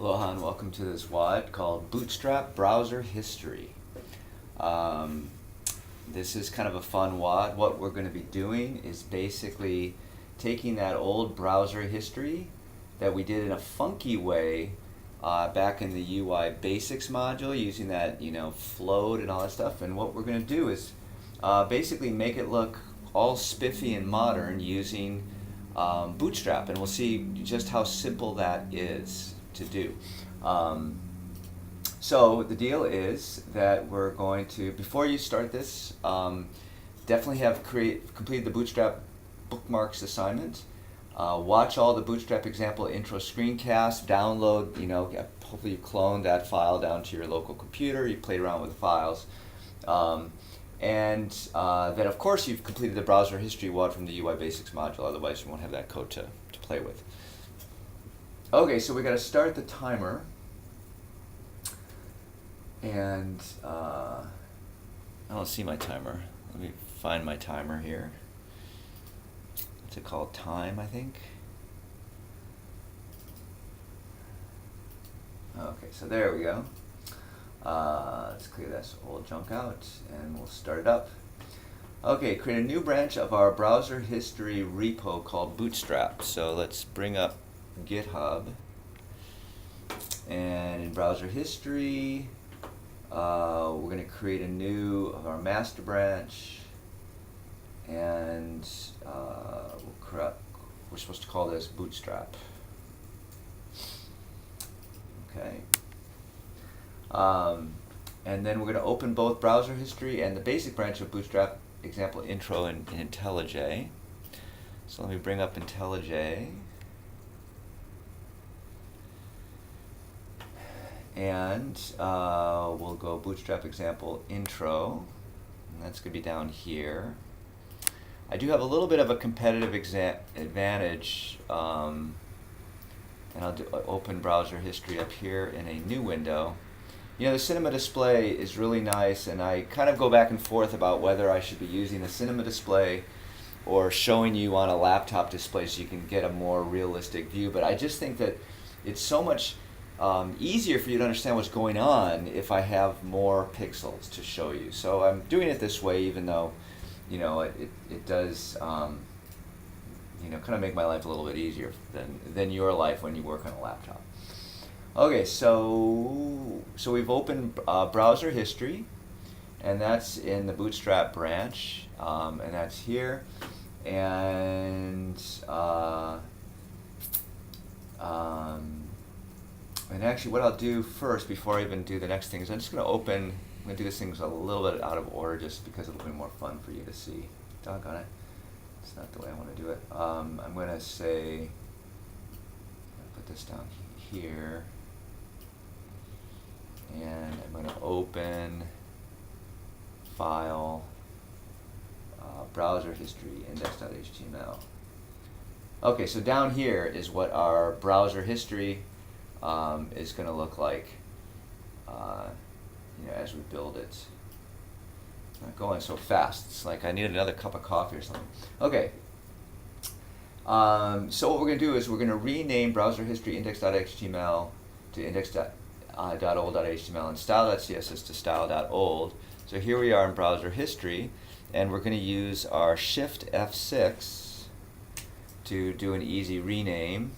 Aloha and welcome to this WOD called Bootstrap Browser History. This is kind of a fun WOD. What we're going to be doing is basically taking that old browser history that we did in a funky way back in the UI Basics module using that, float and all that stuff. And what we're going to do is basically make it look all spiffy and modern using Bootstrap. And we'll see just how simple that is to do. So the deal is that we're going to, before you start this, definitely have completed the Bootstrap bookmarks assignment. Watch all the Bootstrap example intro screencasts, download, hopefully you cloned that file down to your local computer, you played around with the files. And then of course you've completed the browser history WOD from the UI Basics module, otherwise you won't have that code to play with. Okay, so we got to start the timer, and I don't see my timer. Let me find my timer here. What's it called? Time, I think. Okay, so there we go. Let's clear this old junk out, and we'll start it up. Okay, create a new branch of our browser history repo called Bootstrap. So let's bring up GitHub, and in browser history we're going to create a new of our master branch, and we're supposed to call this Bootstrap. Okay, and then we're going to open both browser history and the basic branch of Bootstrap example intro in IntelliJ. So let me bring up IntelliJ. And we'll go Bootstrap example intro, and that's going to be down here. I do have a little bit of a competitive advantage, and I'll open browser history up here in a new window. The cinema display is really nice, and I kind of go back and forth about whether I should be using the cinema display or showing you on a laptop display so you can get a more realistic view. But I just think that it's so much easier for you to understand what's going on if I have more pixels to show you. So I'm doing it this way, even though it does kind of make my life a little bit easier than your life when you work on a laptop. Okay, so we've opened browser history, and that's in the Bootstrap branch, and that's here, and actually what I'll do first, before I even do the next thing, is I'm just going to do this thing a little bit out of order just because it'll be more fun for you to see. Doggone it. It's not the way I want to do it. I'm going to say, put this down here, and I'm going to open file, browser history, index.html. Okay, so down here is what our browser history is going to look like as we build it. It's not going so fast. It's like I need another cup of coffee or something. Okay. So what we're going to do is we're going to rename browser history index.html to index.old.html and style.css to style.old. So here we are in browser history, and we're going to use our Shift F6 to do an easy rename.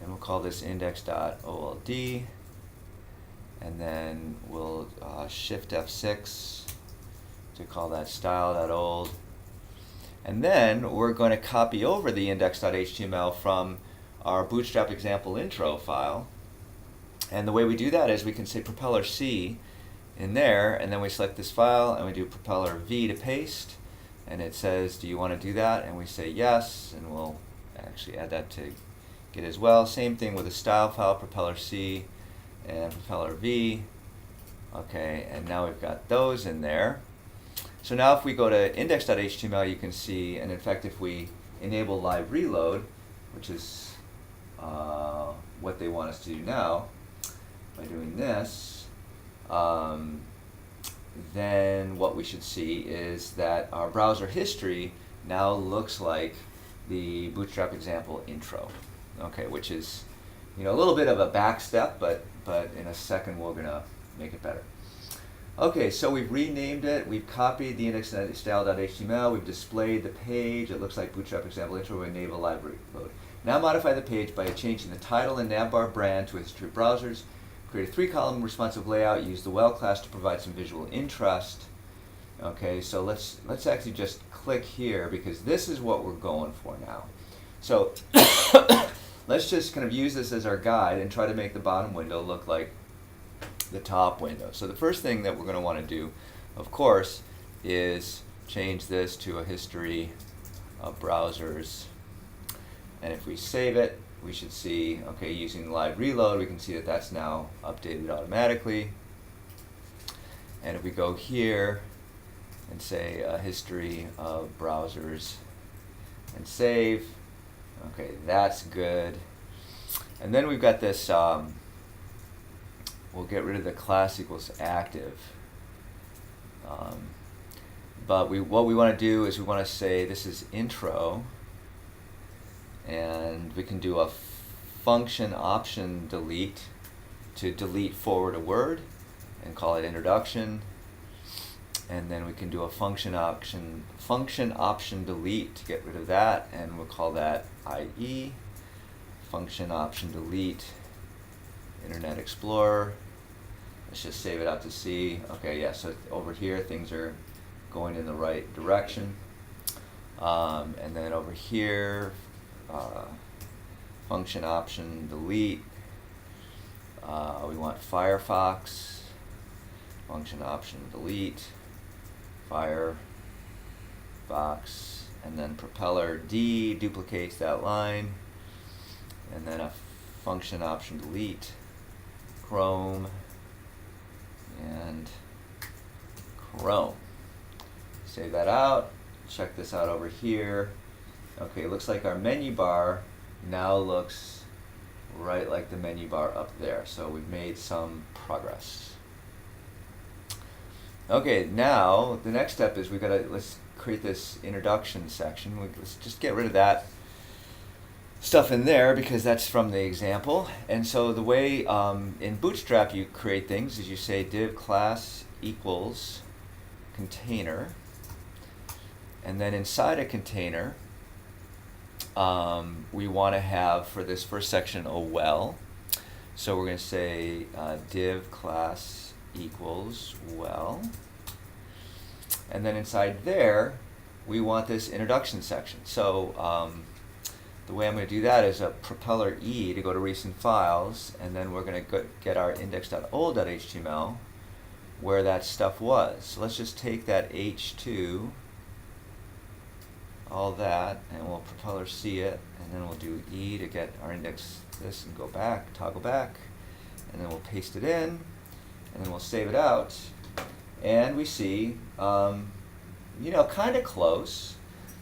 And we'll call this index.old, and then we'll Shift F6 to call that style.old. And then we're going to copy over the index.html from our Bootstrap example intro file. And the way we do that is we can say propeller C in there, and then we select this file, and we do propeller V to paste, and it says, do you want to do that? And we say yes, and we'll actually add that to Git as well. Same thing with the style file, propeller C and propeller V. Okay, and now we've got those in there. So now if we go to index.html, you can see, and in fact if we enable live reload, which is what they want us to do now, by doing this, then what we should see is that our browser history now looks like the Bootstrap example intro. Okay, which is a little bit of a back step, but in a second we're going to make it better. Okay, so we've renamed it, we've copied the index.style.html, we've displayed the page, it looks like Bootstrap example intro with enable library load. Now modify the page by changing the title and navbar brand to a history of browsers. Create a 3-column responsive layout, use the WEL class to provide some visual interest. Okay, so let's actually just click here because this is what we're going for now. So let's just kind of use this as our guide and try to make the bottom window look like the top window. So the first thing that we're going to want to do, of course, is change this to a history of browsers. And if we save it, we should see, okay, using live reload, we can see that that's now updated automatically. And if we go here and say a history of browsers and save, okay, that's good. And then we've got this, we'll get rid of the class equals active. But what we want to do is we want to say this is intro, and we can do a function option delete to delete forward a word and call it introduction. And then we can do a function option delete to get rid of that, and we'll call that IE. Function option delete Internet Explorer. Let's just save it out to C. Okay, yeah, so over here things are going in the right direction. And then over here, function option delete. We want Firefox. Function option delete. Firefox, and then propeller D duplicates that line, and then a function option delete Chrome and Chrome. Save that out. Check this out over here. Okay, it looks like our menu bar now looks right like the menu bar up there. So we've made some progress. Okay, now the next step is let's create this introduction section. Let's just get rid of that stuff in there because that's from the example. And so the way in Bootstrap you create things is you say div class equals container, and then inside a container we want to have for this first section a WEL. So we're going to say div class equals WEL, and then inside there we want this introduction section. So the way I'm going to do that is a propeller E to go to recent files, and then we're going to get our index.old.html where that stuff was. So let's just take that H2, all that, and we'll propeller C it, and then we'll do E to get our index this and go back, toggle back, and then we'll paste it in. And then we'll save it out, and we see, kind of close,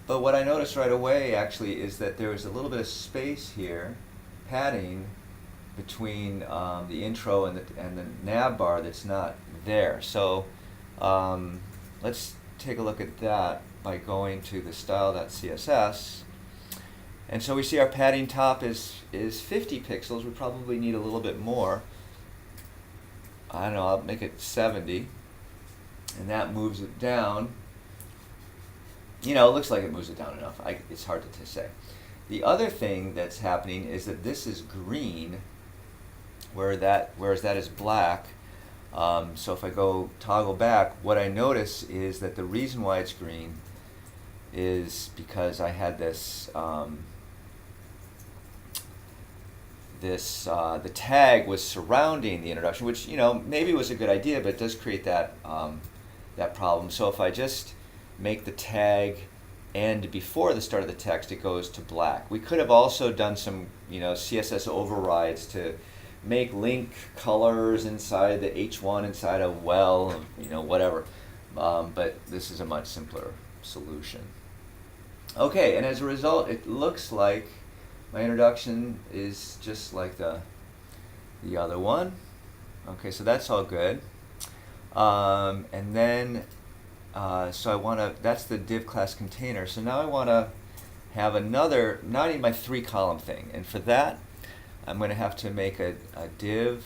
but what I noticed right away actually is that there was a little bit of space here, padding between the intro and the nav bar that's not there. So let's take a look at that by going to the style.css, and so we see our padding top is 50 pixels. We probably need a little bit more. I don't know, I'll make it 70, and that moves it down. It looks like it moves it down enough. It's hard to say. The other thing that's happening is that this is green, whereas that is black. So if I go toggle back, what I notice is that the reason why it's green is because I had this the tag was surrounding the introduction, which maybe was a good idea, but it does create that that problem. So if I just make the tag end before the start of the text, it goes to black. We could have also done some CSS overrides to make link colors inside the H1 inside a WEL, whatever. But this is a much simpler solution. Okay, and as a result, it looks like my introduction is just like the other one. Okay, so that's all good. And then, so that's the div class container. So now I want to have another, now I need my 3-column thing. And for that, I'm going to have to make a div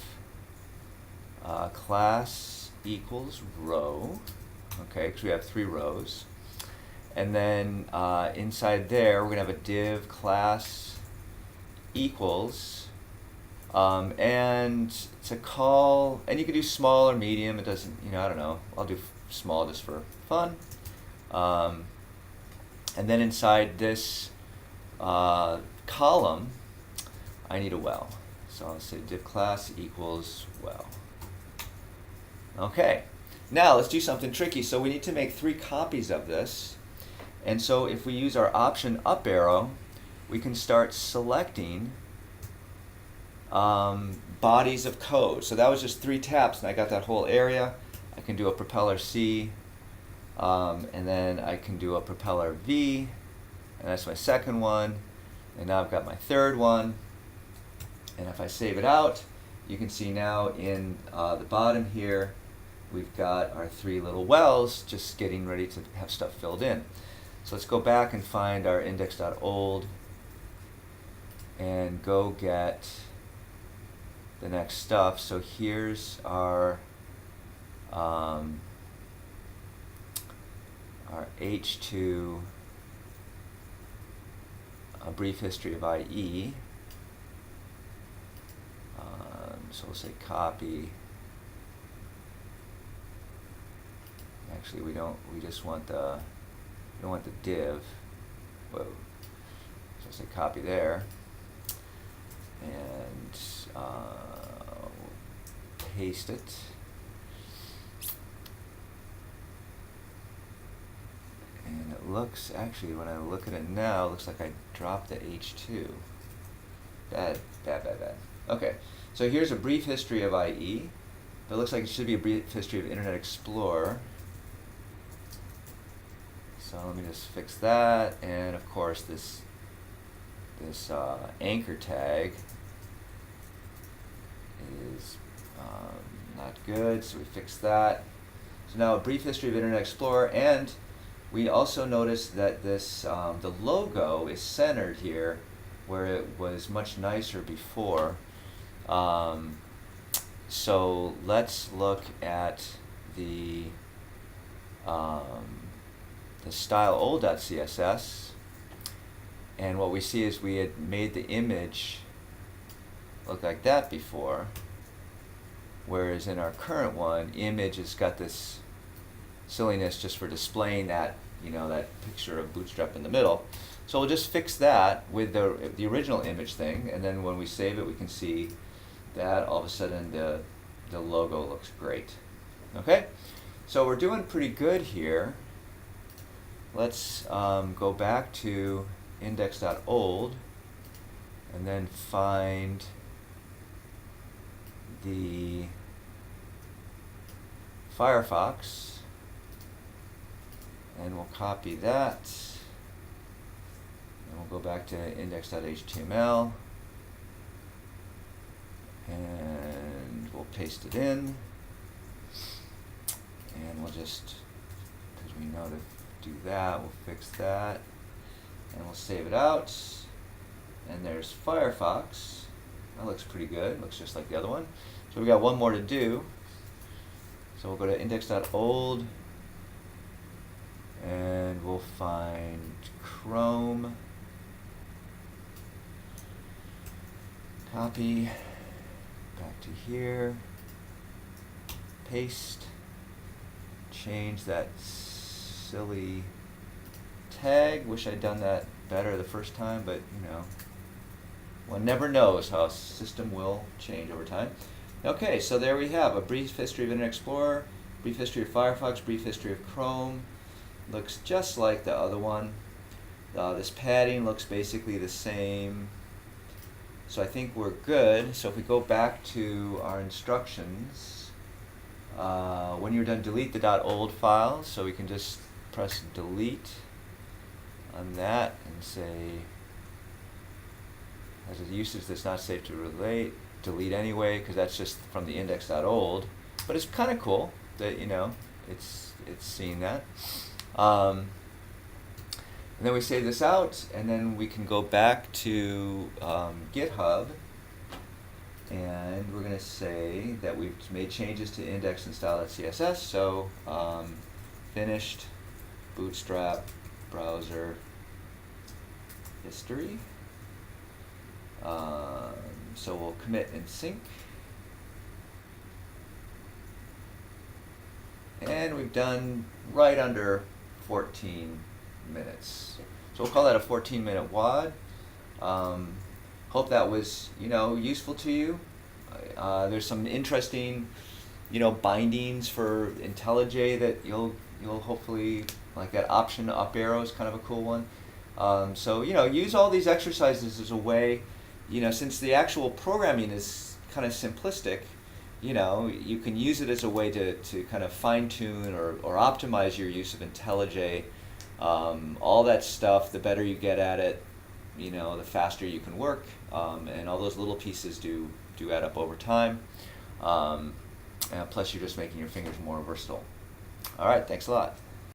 class equals row, okay, because we have 3 rows. And then inside there, we're going to have a div class equals, and it's a call, and you can do small or medium. It doesn't, I don't know. I'll do small just for fun. And then inside this column, I need a well. So I'll say div class equals well. Okay, now let's do something tricky. So we need to make 3 copies of this. And so if we use our option up arrow, we can start selecting bodies of code. So that was just 3 taps, and I got that whole area. I can do a propeller C, and then I can do a propeller V, and that's my second one. And now I've got my third one. And if I save it out, you can see now in the bottom here, we've got our 3 little wells just getting ready to have stuff filled in. So let's go back and find our index.old and go get the next stuff. So here's our H2, a brief history of IE. So we'll say copy. Actually, we just want the, we don't want the div. Whoa. So we'll say copy there. And we'll paste it. And it looks, actually, when I look at it now, it looks like I dropped the H2. Bad. Okay, so here's a brief history of IE. But it looks like it should be a brief history of Internet Explorer. So let me just fix that. And of course, this anchor tag is not good, so we fix that. So now a brief history of Internet Explorer, and we also noticed that this the logo is centered here, where it was much nicer before. So let's look at the style old.css, and what we see is we had made the image look like that before, whereas in our current one, image has got this silliness just for displaying that, that picture of Bootstrap in the middle. So we'll just fix that with the original image thing, and then when we save it, we can see that all of a sudden the logo looks great. Okay, so we're doing pretty good here. Let's go back to index.old and then find the Firefox, and we'll copy that, and we'll go back to index.html, and we'll paste it in, and we'll just, because we know to do that, we'll fix that, and we'll save it out, and there's Firefox. That looks pretty good, looks just like the other one. So we got one more to do. So we'll go to index.old, and we'll find Chrome, copy, back to here, paste, change that silly tag. Wish I'd done that better the first time, but one never knows how a system will change over time. Okay, so there we have a brief history of Internet Explorer, brief history of Firefox, brief history of Chrome. Looks just like the other one. This padding looks basically the same. So I think we're good. So if we go back to our instructions, when you're done, delete the .old file. So we can just press delete on that and say, as a usage that's not safe to relate, delete anyway, because that's just from the index.old. But it's kind of cool that it's seeing that. And then we save this out, and then we can go back to GitHub And we're going to say that we've made changes to index and style.css. So finished Bootstrap browser history. So we'll commit and sync. And we've done right under 14 minutes. So we'll call that a 14-minute WOD. Hope that was, useful to you. There's some interesting, bindings for IntelliJ that you'll hopefully like. That option up arrow is kind of a cool one. So use all these exercises as a way, since the actual programming is kind of simplistic, you can use it as a way to kind of fine-tune or optimize your use of IntelliJ. All that stuff, the better you get at it, the faster you can work, and all those little pieces do add up over time. Plus you're just making your fingers more versatile. All right, thanks a lot.